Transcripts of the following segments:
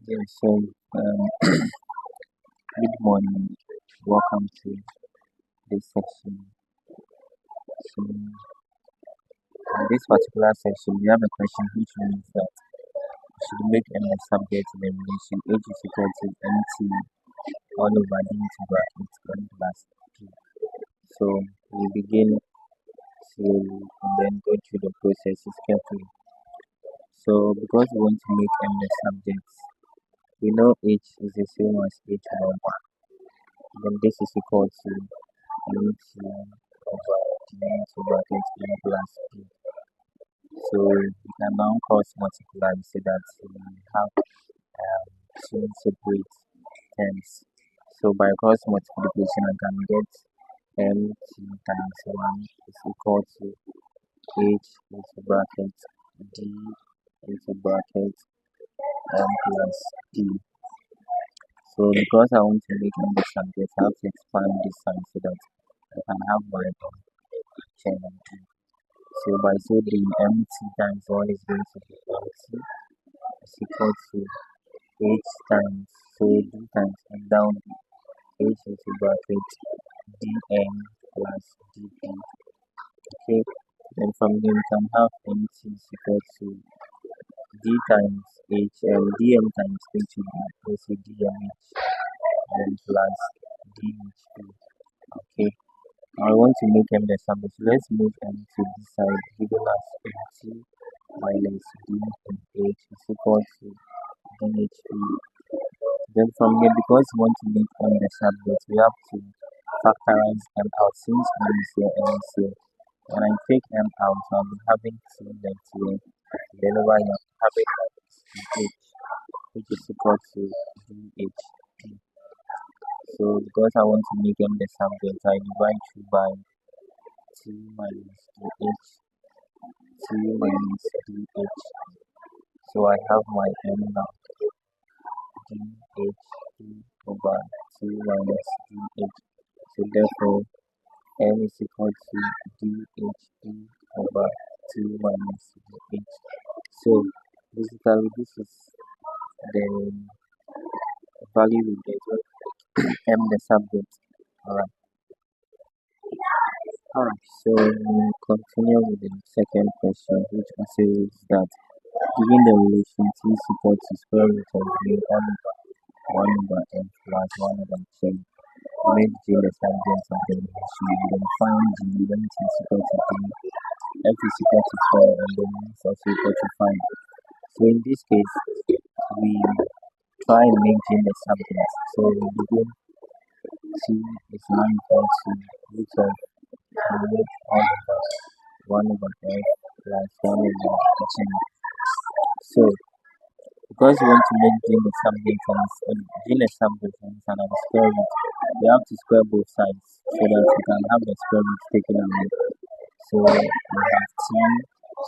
Yeah, so good morning. Welcome to this section. So, in this particular section, we have a question which means that we should make any subject in a relation H is equal to MT all over D into brackets N plus P. So, we begin slowly and then go through the processes carefully. So, because we want to make M the subjects, we know H is the same as H over 1. Then this is equal to MT over D into brackets N plus P. So we can now cross multiply so that we have two separate terms. So by cross multiplication, I can get mt times 1 is equal to h into bracket d into bracket m plus d. So because I want to make the subject, I have to expand this side so that I can have my chain. So by so doing, mt times 1 is going to be mt is equal to h times, so d times and down h into bracket dn plus dp. Okay, then from here we can have mt is equal to d times h and dm times h will be also dmh and plus dhp. Okay, I want to make m the summation. So let's move m to this side, given as mt minus d and h is equal to nhp. Then from here, because we want to make m the subject, we have to factorize m out. Since m is here, m is here. When I take m out, I'll be having 2 left here. Then over here, I'm having h, which is equal to dhp. So because I want to make m the subject, I divide through by 2 minus dh, 2 minus dh. So I have my m now, dhp over 2 minus dh. So therefore, m is equal to dhp over 2 minus dh. So basically, this is the value we get when m the subject. Alright, so we continue with the second question, which says that given the relation t is equal to square root of v 1 over n plus 1 over 10, make J the subject of the relation, and then find G when t is equal to 3, f is equal to 12, and then f is also equal to 5. So in this case, we try and make J the subject. So we begin t is now equal to root of root all over 1 over f plus 1 over 10. So because we want to make J the subject and J the subject and square root, we have to square both sides so that we can have the square root taken away. So we have t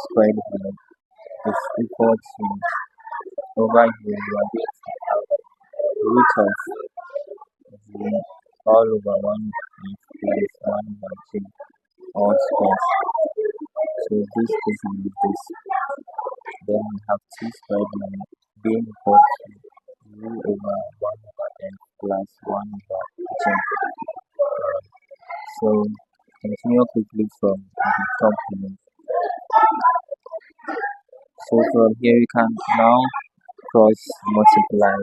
squared here is equal to, over here we are going to have root of v all over 1 f plus 1 over 10 all squares. So this is with this. Then we have t squared now being equal to u over 1 over n plus 1 over 10. So continue quickly from the top here. So from here you can now cross multiply,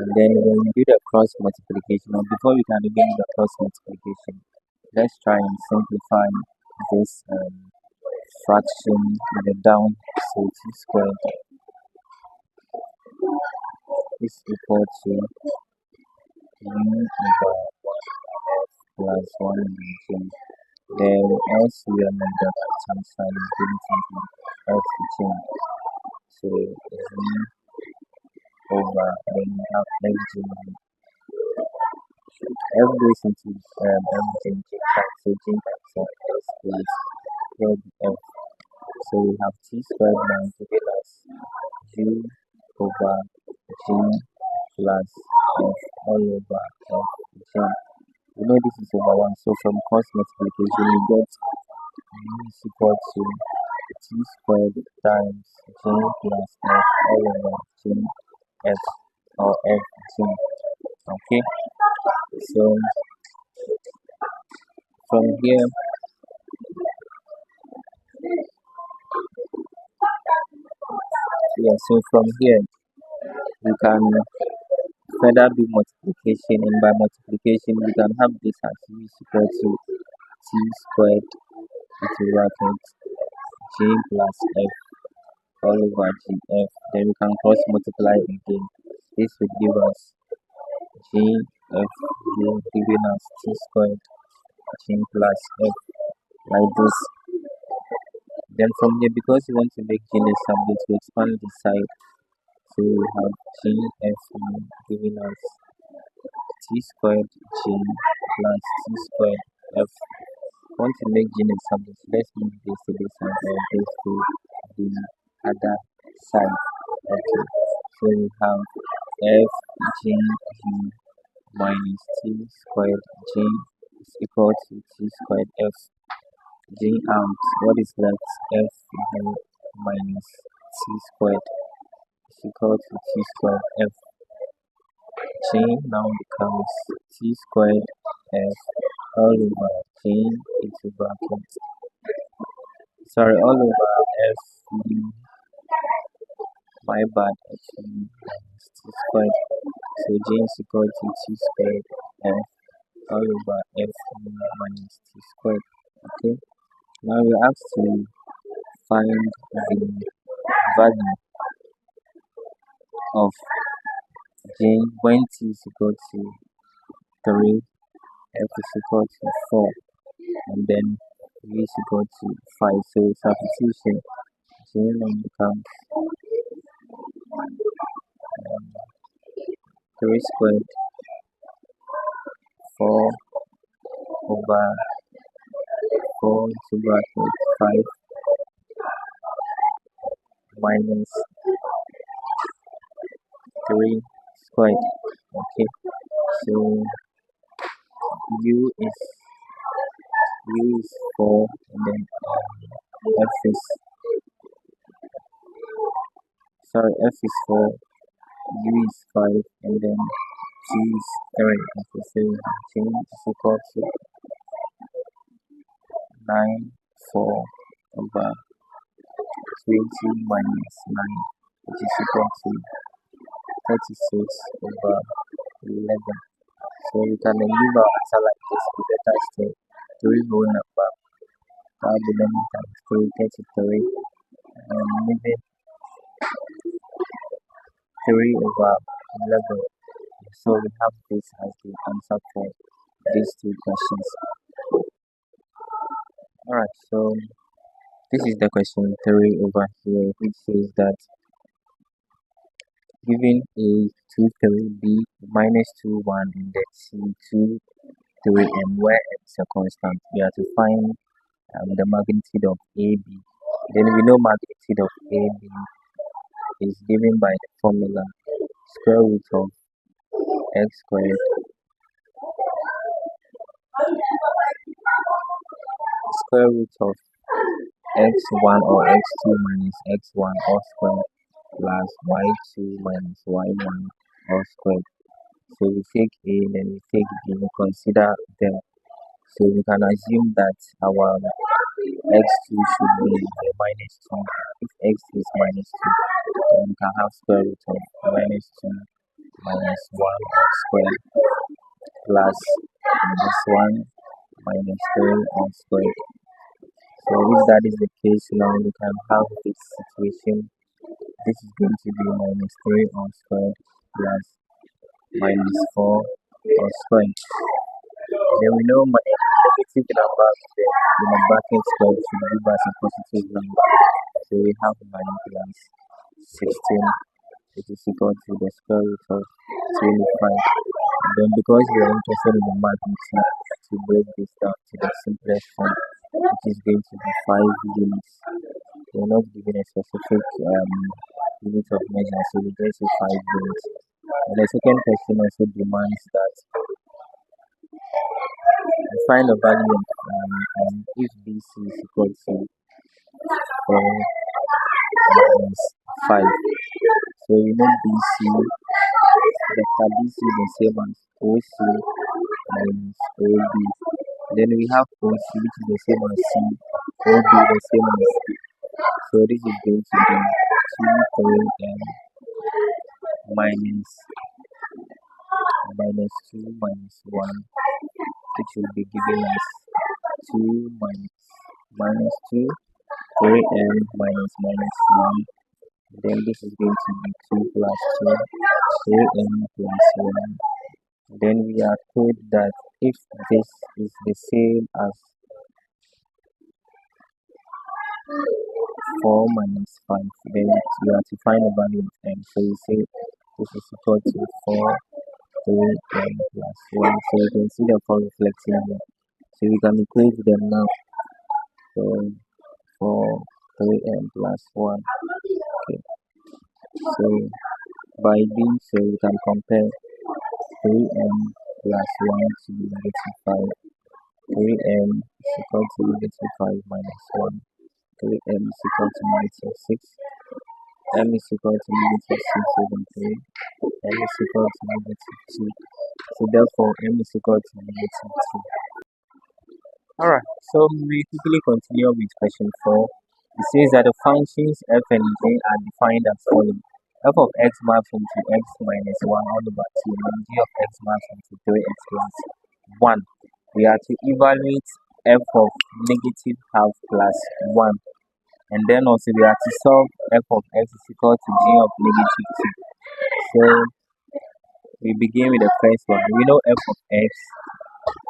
and then when you do the cross multiplication, or before you can even do the cross multiplication, let's try and simplify this fraction with the down. So t squared is equal to u over 1 f plus 1 over 10. Then else we are on the right hand side is going to be f to change. So it's u over, then we have fg. F goes into everything, j times, so j times s is here be f. So we have t squared now given us u over g plus f all over f g. We know this is over 1, so from cross multiplication we get u is equal to t squared times j plus f all over j f. or f gene. Okay, so from here, yeah, so from here we can further do multiplication, and by multiplication we can have this as u is equal to t squared into bracket j plus f all over gf. Then we can cross multiply again. This will give us gf giving us t squared j plus f like this. Then from here, because we want to make g a subject, we expand the side. So we have gf giving us t squared j plus t squared f. Want to make g a subject, let's move this to this side and this to the other side. Okay, so we have f g u minus t squared j is equal to t squared f. J out, what is left? F u minus t squared is equal to t squared f. J now becomes t squared f all over j into bracket. Sorry, all over f u, my bad, actually, minus t squared. So j is equal to t squared f all over f u minus t squared. Okay, now we have to find the value of j when t is equal to 3, f is equal to 4, and then u is equal to 5. So substitution, j now becomes 3 squared 4 over 4 to bracket 5 minus 3 squared. Okay, so u is 4, and then f is f is 4, u is 5, and then t is 3. Okay, so j is equal to 9 4 over 20 minus 9, which is equal to 36 over 11. So we can leave our answer like this. We better still 3 whole number. That will be 11 times 3, 33. And maybe 3 over 11. So we have this as the answer for these two questions. Alright, so this is the question 3 over here, which says that given a 2 3 b minus 2 1 and then c 2 3 and where x is a constant, we have to find the magnitude of AB. Then we know magnitude of AB is given by the formula square root of x squared square root of x1 or x2 minus x1 all squared plus y2 minus y1 all squared. So we take A, then we take B, we consider them. So we can assume that our x2 should be minus 2. If x is minus 2, then we can have square root of minus 2 minus 1 all squared plus minus 1 minus 3 all squared. So if that is the case, now we can have this situation. This is going to be minus 3 all squared plus minus 4 all squared. Then we know my negative number in the bracket square should give us a positive number. So we have 9 plus 16, which is equal to the square root of 25. And then because we are interested in the magnitude, to break this down to the simplest form, which is going to be 5 units. We're not given a specific unit of measure, so we just say 5 units. And the second question also demands that we find the value of if BC is equal to 4 minus 5. So we know BC vector BC the same as OC minus OB. Then we have OC which is the same as C, OB the same as C. So this is going to be 2 3m minus 2 minus 1, which will be giving us 2 minus 2 3m minus 1. Then this is going to be 2 plus 2 3m plus 1. Then we are told that if this is the same as 4 minus 5, then you have to find the value of m. So you say this is equal to 4 3m plus 1. So you can see the 4 reflecting here. So we can equate them now. So 4 3m plus 1. Okay. So by doing so, we can compare 3m plus 1 to negative 5. 3m is equal to negative 5 minus 1. 3m is equal to negative 6. M is equal to negative 6 over 3. M is equal to negative 2. So therefore, M is equal to negative 2. Alright, so we quickly continue with question 4. It says that the functions f and g are defined as follows. F of x maps into x minus 1 all over 2 and g of x maps into 3x plus 1. We are to evaluate f of negative half plus 1. And then also we have to solve f of x is equal to g of negative 2. So we begin with the first one. We know f of x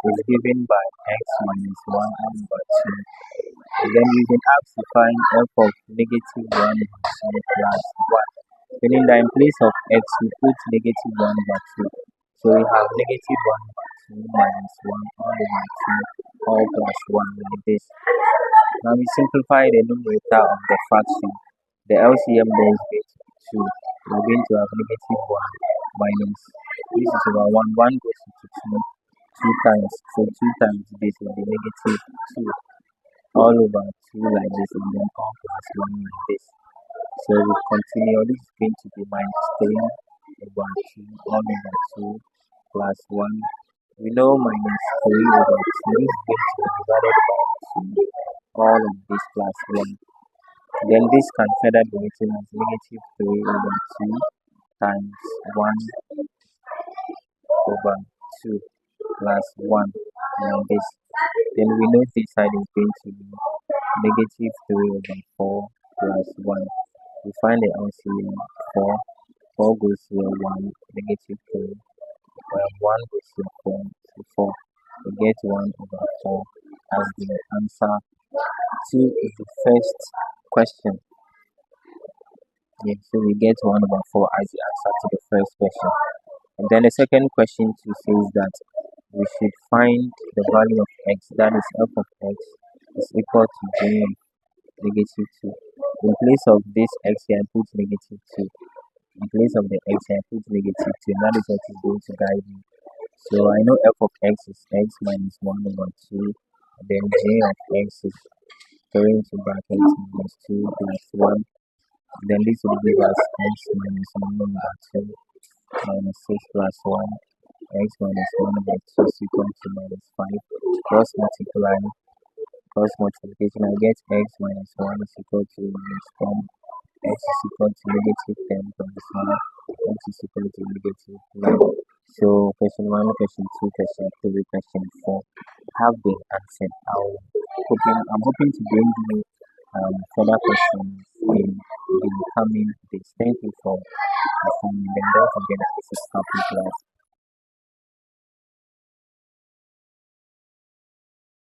is given by x minus 1 all over 2. And then using x to find f of negative 1 over 2 plus 1. Meaning that in place of x we put negative 1 over 2. So we have negative 1 over 2 minus 1 all over 2 all plus 1 like this. Now we simplify the numerator of the fraction. The LCM there is going to be 2. We're going to have negative 1 minus, this is over 1, 1 goes into 2 times. So 2 times this will be negative 2 all over 2 like this, and then all plus 1 like this. So we continue. This is going to be minus 3 over 2 all over 2 plus 1. We know minus 3 over 2 is going to be divided by 2 all of this plus 1. Then this can further be written as negative 3 over 2 times 1 over 2 plus 1 like this. Then we know this side is going to be negative 3 over 4 plus 1. We find the LCM 4. 4 goes here 1, negative 3. 1 goes here 4, so 4. We get 1 over 4 as the answer to the first question. Yeah, so we get 1 over 4 as the answer to the first question. And then the second question too says that we should find the value of x, that is f of x is equal to g of negative 2. In place of this x here, I put negative 2. In place of the x here, I put negative 2. That is what is going to guide me. So I know f of x is x minus 1 over 2. And then g of x is going to bracket minus 2 plus 1. Then this will give us x minus 1 over 2 minus 6 plus 1. X minus 1 over 2 is equal to minus 5. Cross multiplication, I get x minus 1 is equal to minus 10. X is equal to negative 10 plus 1. X is equal to negative 1. So question 1, question 2, question 3, question 4 have been answered. I'm hoping to bring you further questions in the coming days. Thank you for listening. Then don't forget that this is happy class.